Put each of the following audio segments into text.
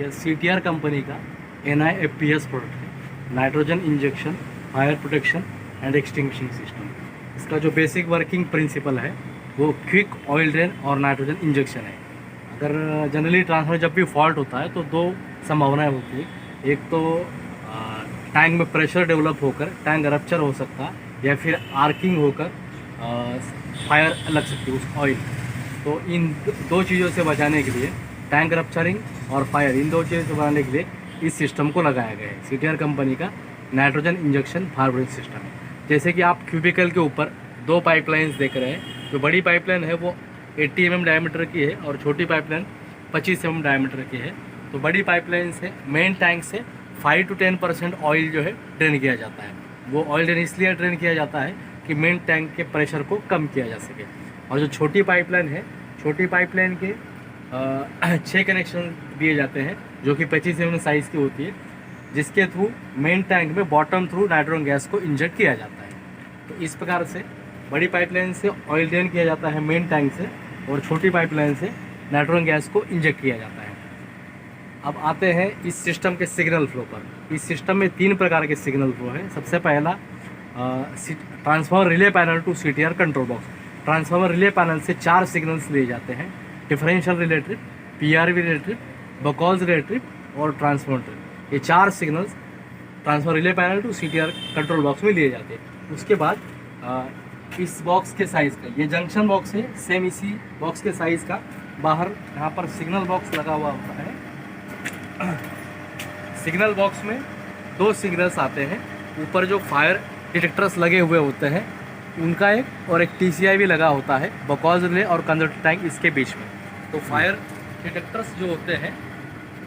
यह CTR company का NIFPS product है, nitrogen injection fire protection and extinguishing system. इसका जो बेसिक वर्किंग प्रिंसिपल है वो क्विक ऑयल ड्रेन और नाइट्रोजन इंजेक्शन है। अगर जनरली ट्रांसफार्मर जब भी फॉल्ट होता है तो दो संभावनाएं होती है। एक तो टैंक में प्रेशर डेवलप होकर टैंक रप्चर हो सकता है, या फिर आर्किंग होकर फायर लग सकती है उस ऑयल। तो इन दो चीज़ों से बचाने के लिए, टैंक रप्चरिंग और फायर, इन दो चीज़ों से बचाने के लिए इस सिस्टम को लगाया गया है। CTR कंपनी का nitrogen injection fire protection system है। जैसे कि आप क्यूबिकल के ऊपर दो पाइपलाइंस देख रहे हैं। जो बड़ी पाइपलाइन है वो 80 mm डायमीटर की है और छोटी पाइपलाइन 25 mm डायमीटर की है। तो बड़ी पाइपलाइन से मेन टैंक से 5 to 10% ऑयल जो है ड्रेन किया जाता है। वो ऑयल ड्रेन इसलिए ड्रेन किया जाता है कि मेन टैंक के प्रेशर को कम किया जा सके। और जो छोटी पाइपलाइन है, छोटी पाइपलाइन के 6 कनेक्शन दिए जाते हैं जो कि 25 mm साइज़ की होती है, जिसके थ्रू मेन टैंक में बॉटम थ्रू नाइट्रोजन गैस को इंजेक्ट किया जाता है। तो इस प्रकार से बड़ी पाइपलाइन से ऑयल ड्रेन किया जाता है मेन टैंक से, और छोटी पाइपलाइन से नाइट्रोजन गैस को इंजेक्ट किया जाता है। अब आते हैं इस सिस्टम के सिग्नल फ्लो पर। इस सिस्टम में 3 प्रकार के सिग्नल फ्लो है। सबसे पहला transformer relay panel to CTR control box. Transformer relay panel से 4 सिग्नल्स लिए जाते हैं: differential relay trip, PRV relay trip, Buchholz relay trip और ट्रांसफार्मर ट्रिप। ये 4 signals transformer relay panel to CTR control box में लिए जाते हैं। उसके बाद इस बॉक्स के साइज़ का, ये जंक्शन बॉक्स है, सेम इसी बॉक्स के साइज़ का बाहर यहाँ पर सिग्नल बॉक्स लगा हुआ होता है। सिग्नल बॉक्स में 2 सिग्नल्स आते हैं। ऊपर जो फायर डिटेक्टर्स लगे हुए होते हैं उनका एक, और एक TCI भी लगा होता है, बकॉज रिले और कंजर्वेटर टैंक इसके बीच में। तो फायर डिटेक्टर्स जो होते हैं,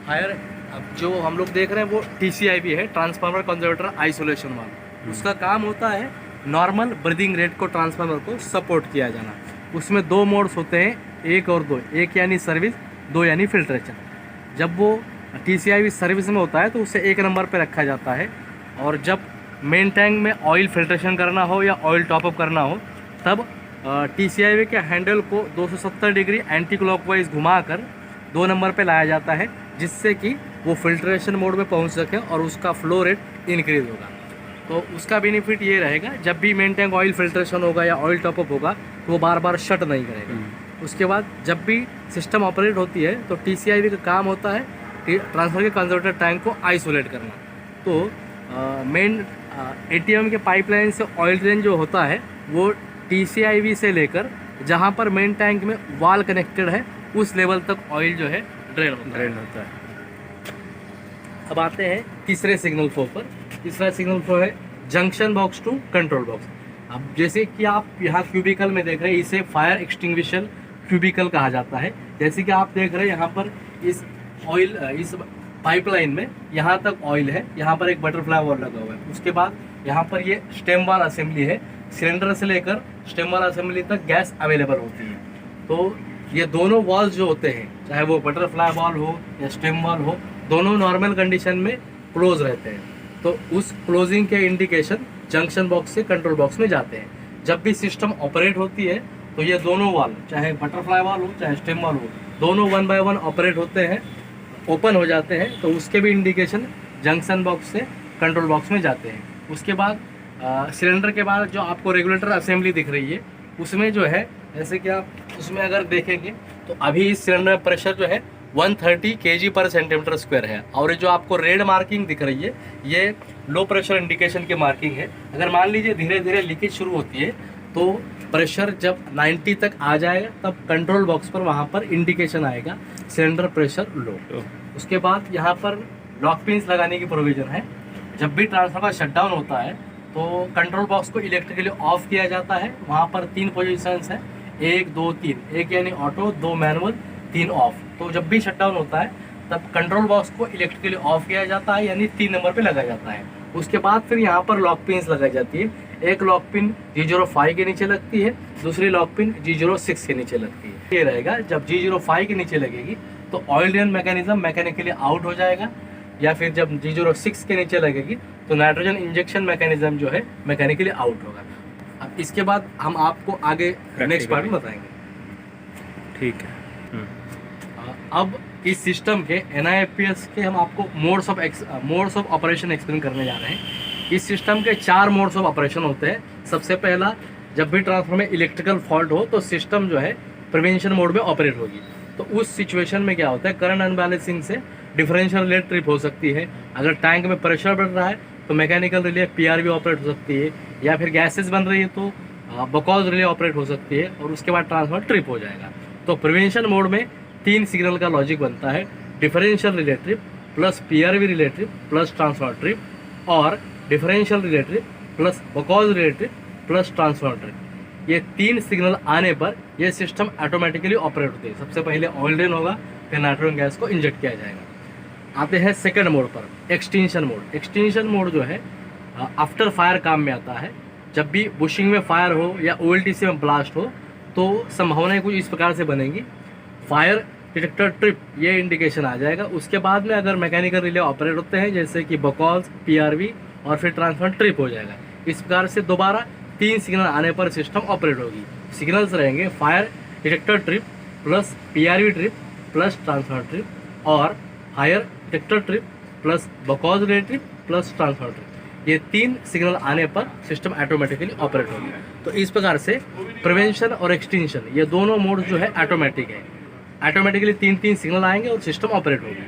फायर अब जो हम लोग देख रहे हैं वो TCI भी है, ट्रांसफार्मर कंजर्वेटर आइसोलेशन वाला। उसका काम होता है नॉर्मल ब्रीदिंग रेट को ट्रांसफार्मर को सपोर्ट किया जाना। उसमें 2 मोड्स होते हैं, 1 और 2। 1 यानी सर्विस, 2 यानी फिल्ट्रेशन। जब वो TCI भी सर्विस में होता है तो उसे 1 नंबर पे रखा जाता है, और जब मेन टैंक में ऑयल फिल्ट्रेशन करना हो या ऑयल टॉपअप करना हो तब TCI के हैंडल को 270 डिग्री एंटी क्लॉकवाइज घुमाकर 2 नंबर पे लाया जाता है, जिससे कि वो फिल्ट्रेशन मोड में पहुंच सके और उसका फ्लो रेट इंक्रीज होगा। तो उसका बेनिफिट ये रहेगा, जब भी मेन टैंक ऑयल फिल्ट्रेशन होगा या ऑयल टॉपअप होगा तो वो बार बार शट नहीं करेगा। उसके बाद जब भी सिस्टम ऑपरेट होती है तो TCI का काम होता है कि ट्रांसफर के कंजर्वेटर टैंक को आइसोलेट करना। तो मेन ATM के पाइपलाइन से ऑयल ड्रेन जो होता है वो TCI से लेकर जहाँ पर मेन टैंक में वाल कनेक्टेड है उस लेवल तक ऑयल जो है ड्रेन होता है। अब आते हैं तीसरे सिग्नल फ्लो पर। तीसरा सिग्नल फ्लो है junction box to control box. अब जैसे कि आप यहाँ क्यूबिकल में देख रहे हैं, इसे फायर एक्सटिंग्विशर क्यूबिकल कहा जाता है। जैसे कि आप देख रहे हैं यहाँ पर इस ऑयल, इस पाइपलाइन में यहाँ तक ऑयल है, यहाँ पर एक बटरफ्लाई वॉल लगा हुआ है। उसके बाद यहाँ पर ये स्टेम वाल असेंबली है, सिलेंडर से लेकर स्टेम वाल असेंबली तक गैस अवेलेबल होती है। तो ये दोनों वॉल्स जो होते हैं, चाहे वो बटरफ्लाई वॉल हो या स्टेम वॉल हो, दोनों नॉर्मल कंडीशन में क्लोज रहते हैं। तो उस क्लोजिंग के इंडिकेशन जंक्शन बॉक्स से कंट्रोल बॉक्स में जाते हैं। जब भी सिस्टम ऑपरेट होती है तो ये दोनों वाल, चाहे बटरफ्लाई वाल हो चाहे स्टेम वाल हो, दोनों 1 by 1 ऑपरेट होते हैं, ओपन हो जाते हैं। तो उसके भी इंडिकेशन जंक्शन बॉक्स से कंट्रोल बॉक्स में जाते हैं। उसके बाद सिलेंडर के बाद जो आपको रेगुलेटर असेंबली दिख रही है उसमें जो है, जैसे कि आप उसमें अगर देखेंगे तो अभी इस सिलेंडर में प्रेशर जो है 130 kg/cm² है। और ये जो आपको रेड मार्किंग दिख रही है ये लो प्रेशर इंडिकेशन की मार्किंग है। अगर मान लीजिए धीरे धीरे लीकेज शुरू होती है तो प्रेशर जब 90 तक आ जाएगा तब कंट्रोल बॉक्स पर वहाँ पर इंडिकेशन आएगा सिलेंडर प्रेशर लो। उसके बाद यहाँ पर लॉक पिन्स लगाने की प्रोविज़न है। जब भी ट्रांसफार्मर शटडाउन होता है तो कंट्रोल बॉक्स को इलेक्ट्रिकली ऑफ किया जाता है। वहाँ पर 3 पोजीशंस हैं, 1 2 3, 1 यानी ऑटो, 2 मैनुअल, 3 ऑफ। तो जब भी शटडाउन होता है तब कंट्रोल बॉक्स को इलेक्ट्रिकली ऑफ किया जाता है, यानी 3 नंबर पे लगाया जाता है। उसके बाद फिर यहाँ पर लॉक पिन्स लगाई जाती है। एक लॉक पिन G05 के नीचे लगती है, दूसरी लॉक पिन G06 के नीचे लगती है। ये रहेगा, जब G05 के नीचे लगेगी तो oil drain mechanism mechanically out हो जाएगा, या फिर जब G06 के नीचे लगेगी तो नाइट्रोजन इंजेक्शन मैकेनिज्म जो है मैकेनिकली आउट होगा। अब इसके बाद हम आपको आगे नेक्स्ट पार्ट में बताएंगे। ठीक है। अब इस सिस्टम के NIFPS के हम आपको मोड्स ऑफ ऑपरेशन एक्सप्लेन करने जा रहे हैं। इस सिस्टम के 4 मोड्स ऑफ ऑपरेशन होते हैं। सबसे पहला, जब भी ट्रांसफार्मर में इलेक्ट्रिकल फॉल्ट हो तो सिस्टम जो है प्रिवेंशन मोड में ऑपरेट होगी। तो उस सिचुएशन में क्या होता है, करंट अनबैलेंसिंग से डिफरेंशियल रिले ट्रिप हो सकती है। अगर टैंक में प्रेशर बढ़ रहा है तो मैकेनिकल रिले PRV ऑपरेट हो सकती है, या फिर गैसेस बन रही है तो बकॉज रिले ऑपरेट हो सकती है, और उसके बाद ट्रांसफार्मर ट्रिप हो जाएगा। तो प्रिवेंशन मोड में 3 सिग्नल का लॉजिक बनता है, differential relay trip plus PRV relay trip plus transformer trip, और differential relay trip plus Buchholz relay trip plus transformer trip. ये 3 सिग्नल आने पर यह सिस्टम ऑटोमेटिकली ऑपरेट होती है। सबसे पहले ऑयल ड्रेन होगा, फिर नाइट्रोजन गैस को इंजेक्ट किया जाएगा। आते हैं सेकंड मोड पर, एक्सटिंक्शन मोड। एक्सटिंक्शन मोड जो है आफ्टर फायर काम में आता है। जब भी बुशिंग में फायर हो या OLTC में ब्लास्ट हो तो संभावनाएं कुछ इस प्रकार से बनेंगी। फायर डिटेक्टर ट्रिप, ये इंडिकेशन आ जाएगा। उसके बाद में अगर मैकेनिकल रिले ऑपरेट होते हैं जैसे कि बकॉज, PRV और फिर ट्रांसफार्मर ट्रिप हो जाएगा। इस प्रकार से दोबारा 3 सिग्नल आने पर सिस्टम ऑपरेट होगी। सिग्नल्स रहेंगे fire detector trip plus PRV trip plus transformer trip, और fire detector trip plus Buchholz relay trip plus transformer trip. ये 3 सिग्नल आने पर सिस्टम ऑटोमेटिकली ऑपरेट होगी। तो इस प्रकार से प्रिवेंशन और एक्सटिंक्शन ये दोनों मोड जो है ऑटोमेटिक है। ऑटोमेटिकली 3 सिग्नल आएंगे और सिस्टम ऑपरेट होगी।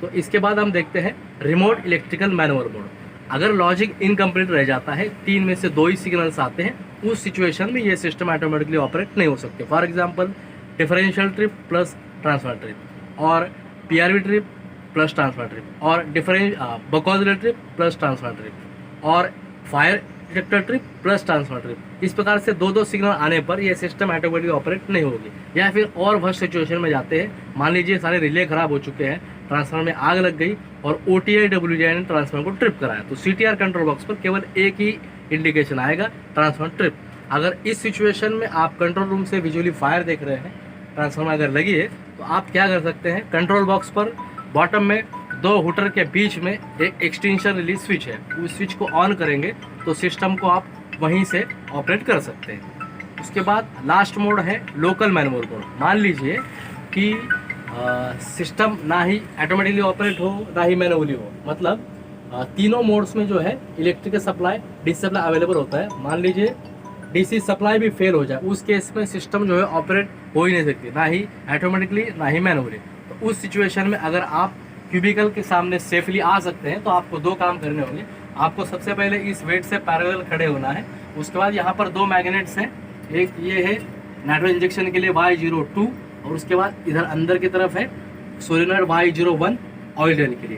तो इसके बाद हम देखते हैं रिमोट इलेक्ट्रिकल मैनुअल मोड। अगर लॉजिक इनकम्प्लीट रह जाता है, 3 में से 2 ही सिग्नल्स आते हैं, उस सिचुएशन में ये सिस्टम ऑटोमेटिकली ऑपरेट नहीं हो सकते। For example, differential trip plus transformer trip, और PRV trip plus transformer trip, और Buchholz relay trip plus transformer trip, और fire detector trip plus transformer trip. इस प्रकार से 2 सिग्नल आने पर यह सिस्टम ऑटोमेटिकली ऑपरेट नहीं होगी। या फिर और वर्स्ट सिचुएशन में जाते हैं, मान लीजिए सारे रिले खराब हो चुके हैं, ट्रांसफार्मर में आग लग गई और OTI WGI ने ट्रांसफार्मर को ट्रिप कराया, तो CTR कंट्रोल बॉक्स पर केवल एक ही इंडिकेशन आएगा, ट्रांसफार्मर ट्रिप। अगर इस सिचुएशन में आप कंट्रोल रूम से विजुअली फायर देख रहे हैं, ट्रांसफार्मर अगर लगी है, तो आप क्या कर सकते हैं, कंट्रोल बॉक्स पर बॉटम में 2 हुटर के बीच में एक एक्सटेंशन रिलीज स्विच है, उस स्विच को ऑन करेंगे तो सिस्टम को आप वहीं से ऑपरेट कर सकते हैं। उसके बाद लास्ट मोड है लोकल मैनुअल मोड। मान लीजिए कि सिस्टम ना ही ऑटोमेटिकली ऑपरेट हो ना ही मैनुअली हो, मतलब तीनों मोड्स में जो है electrical supply, DC supply available होता है। मान लीजिए DC सप्लाई भी फेल हो जाए, उस केस में सिस्टम जो है ऑपरेट हो ही नहीं सकती, ना ही ऑटोमेटिकली ना ही मैनुअली। तो उस सिचुएशन में अगर आप क्यूबिकल के सामने सेफली आ सकते हैं तो आपको 2 काम करने होंगे। आपको सबसे पहले इस वेट से पैरेलल खड़े होना है। उसके बाद यहाँ पर 2 मैग्नेट्स हैं, एक ये है नाइट्रोजन इंजेक्शन के लिए Y02, और उसके बाद इधर अंदर की तरफ है सोलेनॉइड Y01 ऑयल ड्रेन के लिए।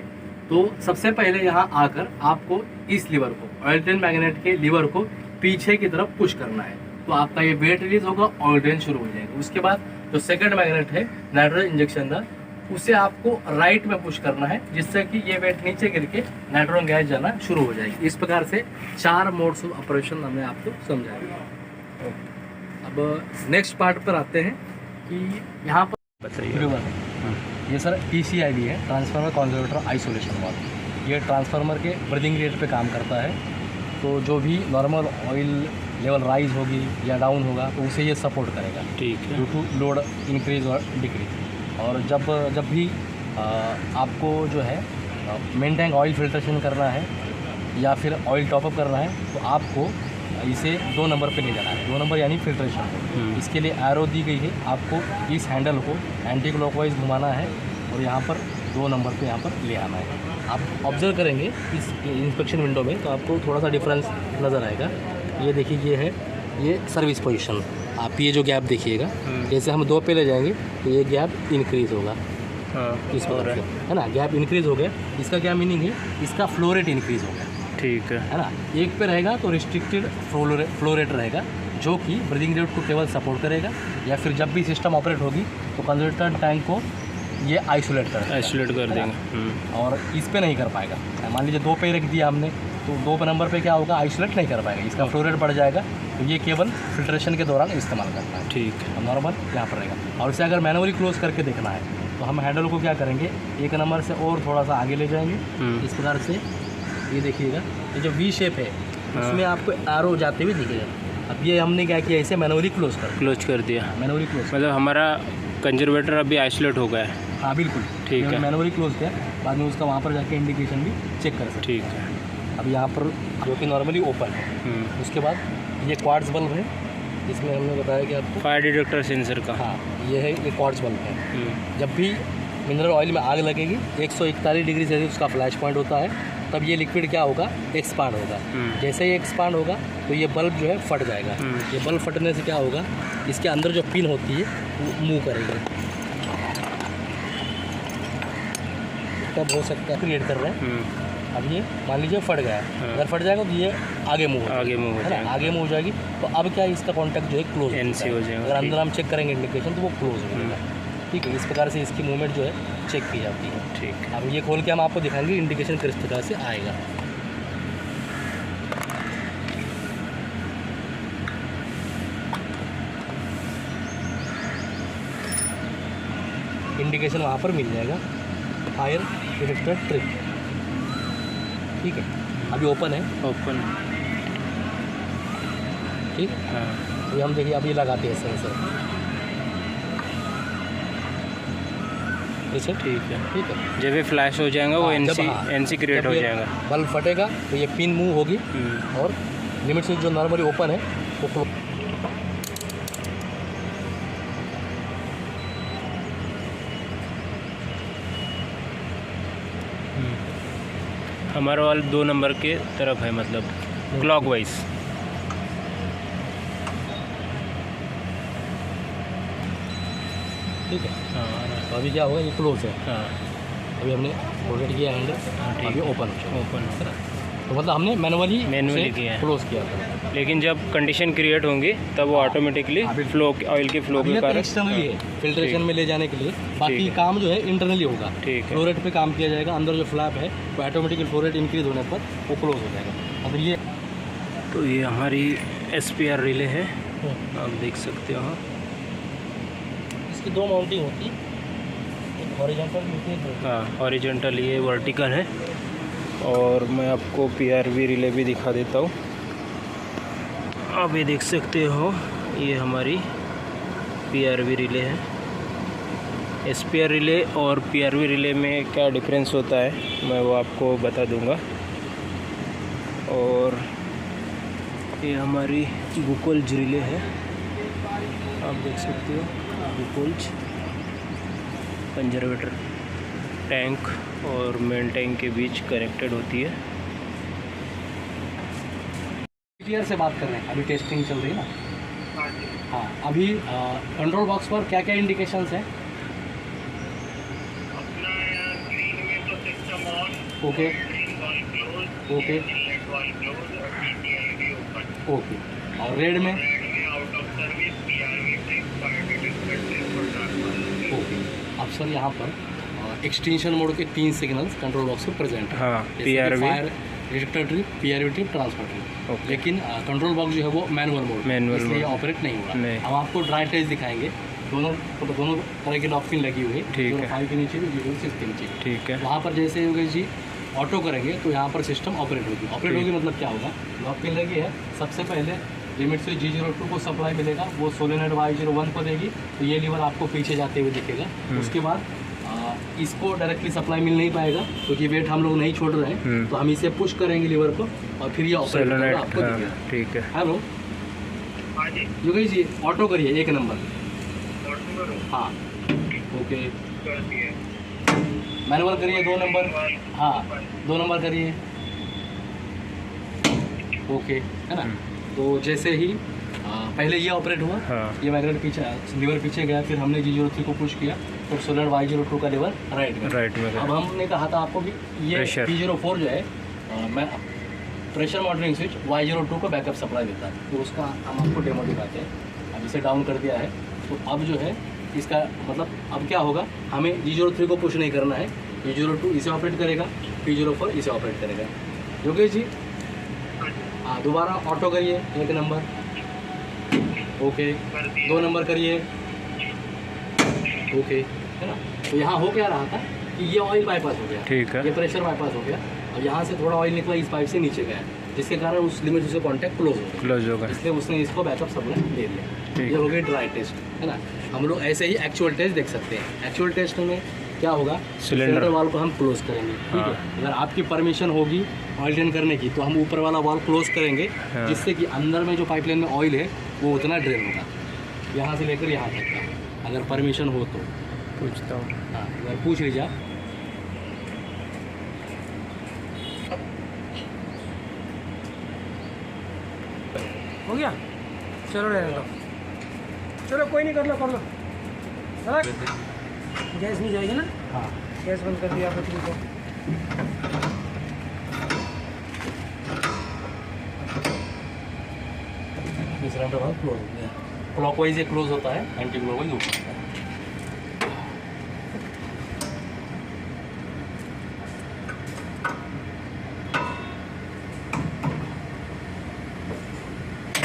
तो सबसे पहले यहाँ आकर आपको इस लीवर को, ऑयल ड्रेन मैग्नेट के लीवर को पीछे की तरफ पुश करना है, तो आपका ये वेट रिलीज होगा, ऑयल ड्रेन शुरू हो जाएगा। उसके बाद जो सेकंड मैग्नेट है नाइट्रोजन इंजेक्शन का, उसे आपको राइट में पुश करना है, जिससे कि ये वेट नीचे गिर के नाइट्रोजन गैस जाना शुरू हो जाएगी। इस प्रकार से 4 मोड्स ऑफ ऑपरेशन हमने आपको समझाया। अब नेक्स्ट पार्ट पर आते हैं कि यहाँ पर बताइए, ये सर TCIV है, ट्रांसफार्मर कॉन्जर्वेटर आइसोलेशन वाल्व। ये ट्रांसफार्मर के ब्रीदिंग रेट पे काम करता है। तो जो भी नॉर्मल ऑयल लेवल राइज होगी या डाउन होगा तो उसे ये सपोर्ट करेगा, ठीक है, ड्यू टू लोड इंक्रीज और डिक्रीज। और जब भी आपको जो है मेन टैंक ऑयल फिल्ट्रेशन करना है या फिर ऑयल टॉपअप करना है, तो आपको इसे 2 नंबर पे ले जाना है। 2 नंबर यानी फिल्ट्रेशन। इसके लिए एरो दी गई है, आपको इस हैंडल को एंटी क्लॉकवाइज घुमाना है और यहाँ पर 2 नंबर पे यहाँ पर ले आना है। आप ऑब्जर्व करेंगे इस इंस्पेक्शन विंडो में तो आपको थोड़ा सा डिफरेंस नज़र आएगा। ये देखिए, ये है ये सर्विस पोजीशन। आप ये जो गैप देखिएगा, जैसे हम 2 पे ले जाएंगे तो ये गैप इंक्रीज़ होगा, इस प्रकार से, है ना, गैप इंक्रीज़ हो गया। इसका क्या मीनिंग है, इसका फ्लो रेट इंक्रीज़ हो गया, ठीक है ना। 1 पे रहेगा तो रिस्ट्रिक्टेड फ्लो रेट रहेगा, जो कि ब्रीदिंग रेट को केवल सपोर्ट करेगा, या फिर जब भी सिस्टम ऑपरेट होगी तो कंजर्वेटर टैंक को ये आइसोलेट कर देंगे और इस पे नहीं कर पाएगा। मान लीजिए 2 पे रख दिया हमने, तो 2 नंबर पे क्या होगा, आइसोलेट नहीं कर पाएगा, इसका फ्लो रेट बढ़ जाएगा। तो ये केवल फिल्ट्रेशन के दौरान इस्तेमाल करना है, ठीक है, नॉर्मल यहाँ पर रहेगा। और इसे अगर मैनुअली क्लोज करके देखना है तो हम हैंडल को क्या करेंगे, 1 नंबर से और थोड़ा सा आगे ले जाएंगे, इस प्रकार से। ये देखिएगा, ये जो V शेप है उसमें आपको एरो जाते हुए दिखेगा। अब ये हमने क्या किया, इसे मैनुअली क्लोज कर दिया, मैनुअली क्लोज, मतलब हमारा कंजर्वेटर अभी आइसोलेट हो गया है। हाँ बिल्कुल, ठीक है। मैनुअली क्लोज किया, बाद में उसका वहाँ पर जाके इंडिकेशन भी चेक कर सकते ठीक है। हैं। अब यहाँ पर जो कि नॉर्मली ओपन है, उसके बाद ये क्वार्ट्ज बल्ब है, इसमें हमने बताया कि आपको फायर डिटेक्टर सेंसर का। हाँ ये है, ये क्वार्ट्ज बल्ब है। जब भी मिनरल ऑयल में आग लगेगी 141 डिग्री सेल्सियस उसका फ्लैश पॉइंट होता है, तब ये लिक्विड क्या होगा, एक्सपांड होगा। जैसे ही एक्सपांड होगा तो ये बल्ब जो है फट जाएगा। ये बल्ब फटने से क्या होगा, इसके अंदर जो पिन होती है वो मूव करेगी, तब हो सकता है क्रिएट कर रहे हैं। अब ये मान लीजिए फट गया, अगर फट जाएगा तो ये आगे मूव हो जाएगा, आगे मूव हो जाएगी। तो अब क्या है, इसका कॉन्टैक्ट जो है क्लोज NC हो जाएगा। अगर अंदर हम चेक करेंगे इंडिकेशन तो वो क्लोज हो जाएगा। ठीक है, इस प्रकार से इसकी मूवमेंट जो है चेक की जाती है। ठीक। अब ये खोल के हम आपको दिखाएंगे इंडिकेशन किस प्रकार से आएगा। इंडिकेशन वहाँ पर मिल जाएगा, फायर डिटेक्टर ट्रिप। ठीक है, अभी ओपन है। ओपन। ठीक। हाँ। तो हम देखिए अभी लगाते हैं सेंसर। ठीक है। ठीक है, जब ये फ्लैश हो जाएगा वो NC क्रिएट हो जाएगा। बल्ब फटेगा तो ये पिन मूव होगी और लिमिट स्विच जो नॉर्मली ओपन है वो हमारा वाल 2 नंबर के तरफ है, मतलब क्लॉकवाइज। ठीक है। हाँ। तो अभी क्या होगा, ये क्लोज है। हाँ। अभी हमने रोटेट किया हैंड, अभी ओपन ओपन। तो मतलब हमने मैनुअली किया है, क्लोज किया था। लेकिन जब कंडीशन क्रिएट होंगी तब वो ऑटोमेटिकली फ्लो, ऑयल के फ्लो के कारण एक्सटर्नली है, फिल्ट्रेशन में ले जाने के लिए। बाकी काम जो है इंटरनली होगा। ठीक है। फ्लो रेट पे काम किया जाएगा, अंदर जो फ्लैप है वो ऑटोमेटिकली फ्लो रेट इंक्रीज होने पर वो क्लोज हो जाएगा। अब ये तो ये हमारी SPR रिले है, आप देख सकते हो। इसकी 2 माउंटिंग होती है, एक हॉरिजॉन्टल होती है। हाँ, हॉरिजॉन्टल, ये वर्टिकल है। और मैं आपको PRV रिले भी दिखा देता हूँ। आप ये देख सकते हो, ये हमारी PRV रिले है। SPR रिले और PRV रिले में क्या डिफरेंस होता है मैं वो आपको बता दूंगा। और ये हमारी गुकोल्ज रिले है, आप देख सकते हो। गुकोल्ज कंजर्वेटर टैंक और मेन टैंक के बीच कनेक्टेड होती है। क्लियर से बात कर रहे हैं, अभी टेस्टिंग चल रही है ना। हाँ, अभी कंट्रोल बॉक्स पर क्या क्या इंडिकेशंस हैं? ओके ओके ओके, और रेड में ओके। अब सर यहाँ पर एक्सटेंशन मोड के 3 सिग्नल्स कंट्रोल बॉक्स में प्रेजेंट है। हाँ, PRV, fire detector trip, PRV trip, transfer trip. लेकिन कंट्रोल बॉक्स जो है वो मैनुअल मोड, इसलिए ऑपरेट नहीं होगा। हम आपको ड्राई टेस्ट दिखाएंगे, दोनों तरह की लॉक पिन लगी हुई है। ठीक है। 5 के नीचे भी, 6 के नीचे। ठीक है। वहाँ पर जैसे योगेश जी ऑटो करेंगे तो यहाँ पर सिस्टम ऑपरेट होगी। मतलब क्या होगा, लॉक पिन लगी है, सबसे पहले लिमिट स्विच G02 को सप्लाई मिलेगा, वो सोलेनॉइड Y01 को देगी, तो ये लीवर आपको पीछे जाते हुए दिखेगा। उसके बाद इसको डायरेक्टली सप्लाई मिल नहीं पाएगा क्योंकि वेट हम लोग नहीं छोड़ रहे हैं, तो हम इसे पुश करेंगे लीवर को और फिर ये ऑपरेट होगा, आपको दिखेगा। ठीक है। हेलो योगेश जी, ऑटो करिए 1 नंबर। हाँ ओके, मैनुअल करिए 2 नंबर। हाँ 2 नंबर करिए, ओके, है ना। तो जैसे ही पहले ये ऑपरेट हुआ, ये मैग्नेट पीछे, लीवर पीछे गया, फिर हमने G03 को पुश किया, फिर सोलर Y02 का लीवर राइट में। अब हमने कहा था आपको कि ये P04 जो है मैं प्रेशर मॉनिटरिंग स्विच Y02 को बैकअप सप्लाई देता है, तो उसका हम आपको डेमो दिखाते हैं। अब इसे डाउन कर दिया है, तो अब जो है इसका मतलब अब क्या होगा, हमें G03 को पुश नहीं करना है, G02 इसे ऑपरेट करेगा, P04 इसे ऑपरेट करेगा। योगेश जी हाँ, दोबारा ऑटो करिए 1 नंबर, ओके, 2 नंबर करिए, ओके, है ना। तो यहाँ हो क्या रहा था कि ये ऑयल बाईपास हो गया, ठीक है, ये प्रेशर बाईपास हो गया, और यहाँ से थोड़ा ऑयल निकला इस पाइप से नीचे गया, जिसके कारण उस लिमिट से कॉन्टैक्ट क्लोज होगा, इसलिए उसने इसको बैकअप सप्लाई दे दिया। ये हो गई ड्राई टेस्ट, है ना। हम लोग ऐसे ही एक्चुअल टेस्ट देख सकते हैं। एक्चुअल टेस्ट में क्या होगा, सिलेंडर वाल्व को हम क्लोज करेंगे। ठीक है, अगर आपकी परमिशन होगी ऑयल ड्रेन करने की तो हम ऊपर वाला वाल्व क्लोज करेंगे, जिससे कि अंदर में जो पाइपलाइन में ऑयल है वो उतना ड्रेन होगा, यहाँ से लेकर यहाँ तक का, अगर परमिशन हो तो। पूछता हूँ। हाँ, अगर पूछ लीजिए आप। हो गया, चलो रहने दो, चलो कोई नहीं, कर लो कर लो। गैस नहीं जाएगी ना? हाँ, गैस बंद कर दिया आपने, ठीक है। सिलेंडर वाल्व क्लोज हो गया। क्लॉकवाइज ये क्लोज होता है, एंटी क्लॉकवाइज ओपन होता है।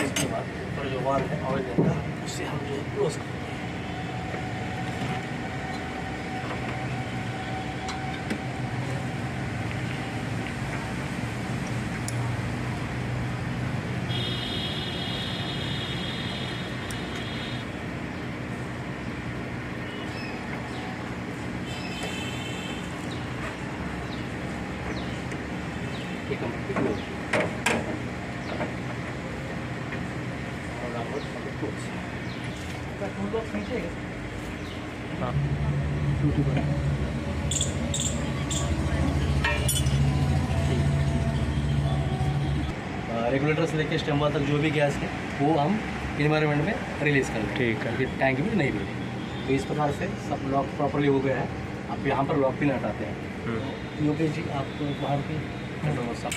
इसके बाद ऊपर जो वाल्व है ऑयल देता है उससे हम जो क्लोज करते हैं। रेगुलेटर से लेकर स्टेम्पर तक जो भी गैस है वो हम इन्वायरमेंट में रिलीज कर दें। ठीक है। क्योंकि टैंक में नहीं मिले। तो इस प्रकार से सब लॉक प्रॉपर्ली हो गया है। अब यहाँ पर लॉक पिन हटाते हैं। योगेश जी आप बाहर की कंट्रोल सब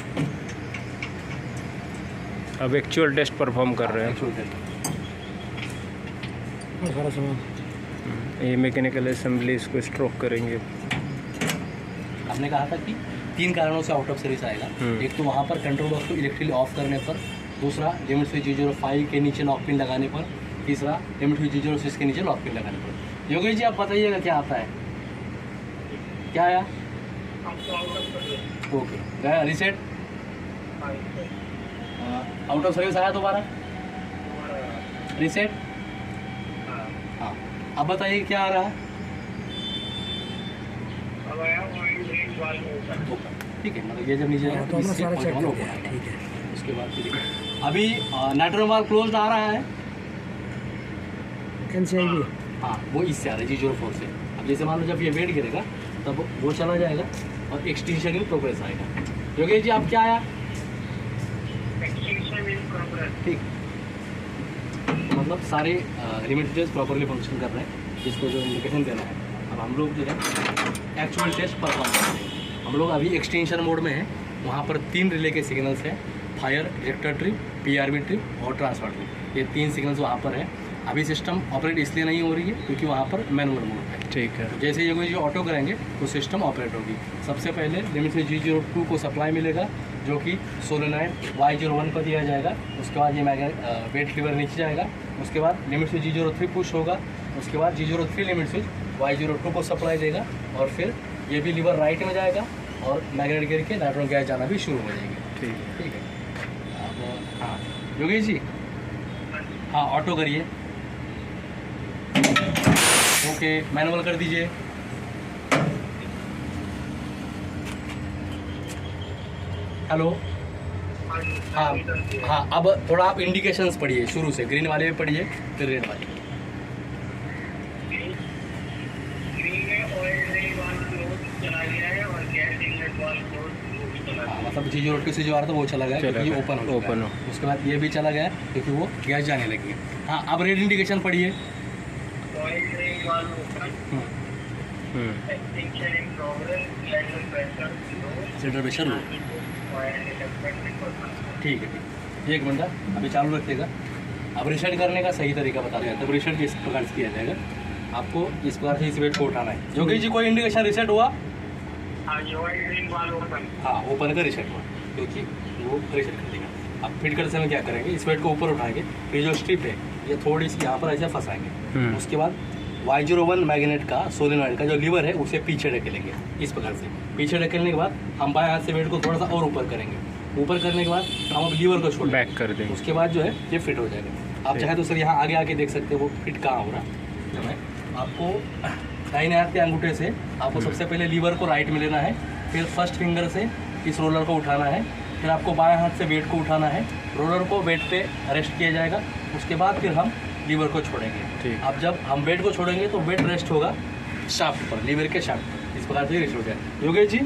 अब एक्चुअल टेस्ट परफॉर्म कर रहे हैं। Actual test. सारा सामान ये मैकेनिकल असेंबली इसको स्ट्रोक करेंगे। आपने कहा था कि 3 कारणों से आउट ऑफ सर्विस आएगा। एक तो वहाँ पर कंट्रोल बॉक्स को इलेक्ट्रिकली ऑफ करने पर, दूसरा लिमिट स्विच 005 के नीचे लॉक पिन लगाने पर, तीसरा लिमिट स्विच 006 के नीचे लॉक पिन लगाने पर। योगेश जी आप बताइएगा क्या आता है, क्या आया? ओके, गया रिसेट, आउट ऑफ सर्विस आया दोबारा, रिसेट। हाँ, अब बताइए क्या आ रहा है? ठीक है, मतलब ये जब नीचे तो हमने सारा चेक कर लिया, ठीक है। उसके बाद फिर अभी नाइट्रोजन वाल्व क्लोज आ रहा है। NCI भी हाँ, वो इससे आ रहा है G04 से। अब जैसे मान लो जब ये वेट गिरेगा तब वो चला जाएगा और एक्सटेंशन इन प्रोग्रेस आएगा। योगेश जी आप क्या आया? ठीक, मतलब सारे लिमिटेड प्रॉपरली फंक्शन कर रहे हैं, जिसको जो इंडिकेशन देना है। अब हम लोग जो है एक्चुअल टेस्ट परफॉर्म कर रहे हैं। हम लोग अभी एक्सटेंशन मोड में हैं। वहाँ पर 3 रिले के सिग्नल्स हैं, fire, reactor trip, PRV trip और ट्रांसफर ट्रिप। ये 3 सिग्नल्स वहाँ पर हैं। अभी सिस्टम ऑपरेट इसलिए नहीं हो रही है क्योंकि वहाँ पर मैनुअल मोड है। ठीक है। जैसे ये कोई जो ऑटो करेंगे तो सिस्टम ऑपरेट होगी। सबसे पहले लिमिट स्विच G02 को सप्लाई मिलेगा, जो कि सोलेनॉइड Y01 को दिया जाएगा। उसके बाद ये वेट लीवर नीचे जाएगा। उसके बाद लिमिट स्विच G03 पुश होगा। उसके बाद G03 लिमिट स्विच Y02 को सप्लाई देगा और फिर ये भी लीवर राइट में जाएगा और मैग्नेट गिर के नाइट्रोजन गैस जाना भी शुरू हो जाएगी। ठीक है। ठीक है। अब हाँ योगेश जी, हाँ ऑटो करिए। ओके, मैनुअल कर दीजिए। हेलो। हाँ हाँ, अब थोड़ा आप इंडिकेशंस पढ़िए शुरू से, ग्रीन वाले में पढ़िए फिर रेड वाले। मतलब G02 से जो आ रहा था वो चला गया क्योंकि ये ओपन हो। उसके बाद ये भी चला गया क्योंकि वो गैस जाने लगी है। हाँ, अब रेड इंडिकेशन पढ़िए। Cylinder pressure low. ठीक है, ठीक, एक मिनट अभी चालू रखिएगा। अब रिसेट करने का सही तरीका बता देगा। तब रिसेट इस प्रकार से किया जाएगा। आपको इस प्रकार से इस वेट को उठाना है। योगेश जी कोई इंडिकेशन रिसेट हुआ? हाँ, ओपन का रिसेट हुआ क्योंकि वो रिसेट कर देगा। अब फिट करते समय क्या करेंगे, इस वेट को ऊपर उठाएंगे, फिर जो स्ट्रिप है ये थोड़ी सी यहाँ पर ऐसे फंसाएंगे। उसके बाद Y01 मैग्नेट का सोलेनॉइड का जो लीवर है उसे पीछे ढकेलेंगे इस प्रकार से। पीछे ढकेलने के बाद हम बाएं हाथ से वेट को थोड़ा सा और ऊपर करेंगे। ऊपर करने के बाद हम अब लीवर को छोड़ बैक कर देंगे। उसके बाद जो है ये फिट हो जाएगा। आप चाहे तो सर यहाँ आगे आके देख सकते हो वो फिट कहाँ हो रहा है। आपको दाहिने हाथ के अंगूठे से आपको सबसे पहले लीवर को राइट में लेना है, फिर फर्स्ट फिंगर से इस रोलर को उठाना है, फिर आपको बाएं हाथ से वेट को उठाना है, रोलर को वेट पे रेस्ट किया जाएगा, उसके बाद फिर हम लीवर को छोड़ेंगे। ठीक। अब जब हम वेट को छोड़ेंगे तो वेट रेस्ट होगा शाफ्ट पर, लीवर के शाफ्ट पर, इस प्रकार से रेस्ट हो जाए। योगेश जी,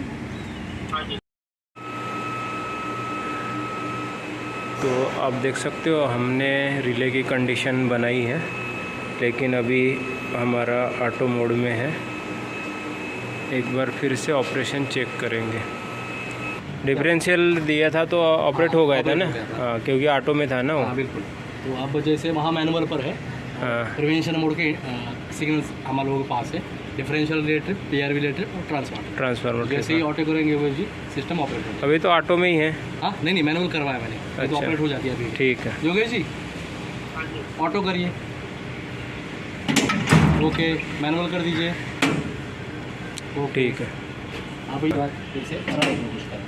तो आप देख सकते हो हमने रिले की कंडीशन बनाई है, लेकिन अभी हमारा ऑटो मोड में है। एक बार फिर से ऑपरेशन चेक करेंगे। डिफरेंशियल दिया था तो ऑपरेट हो गया था ना? हाँ, क्योंकि ऑटो में था ना वो। हाँ बिल्कुल। तो अब जैसे वहाँ मैनुअल पर है, हाँ प्रिवेंशन मोड के सिग्नल्स हम लोगों के पास है, डिफरेंशियल रिलेटेड, PRV रिलेटेड और ट्रांसफार्मर के जैसे ही साथ। ऑटो करेंगे वो जी सिस्टम ऑपरेट होगा। अभी तो ऑटो में ही है। हाँ नहीं, मैनुअल करवाया मैंने, ये तो अच्छा। ऑपरेट हो जाती है अभी। ठीक है। योगेश जी, ऑटो करिए, ओके, मैनुअल कर दीजिए, ओके। ठीक है। आप एक बार फिर से कुछ करें।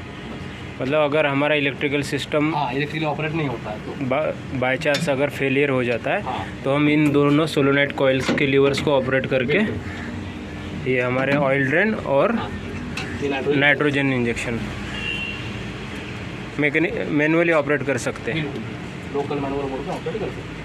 मतलब अगर हमारा इलेक्ट्रिकल सिस्टम हाँ, इलेक्ट्रिकली ऑपरेट नहीं होता है तो बाय चांस अगर फेलियर हो जाता है, हाँ। तो हम इन दोनों सोलोनाइट कॉइल्स के लीवर्स को ऑपरेट करके ये हमारे ऑयल ड्रेन और ये नाइट्रोजन इंजेक्शन मैनुअली ऑपरेट कर सकते हैं। लोकल मैनुअल मोड में ऑपरेट कर सकते हैं।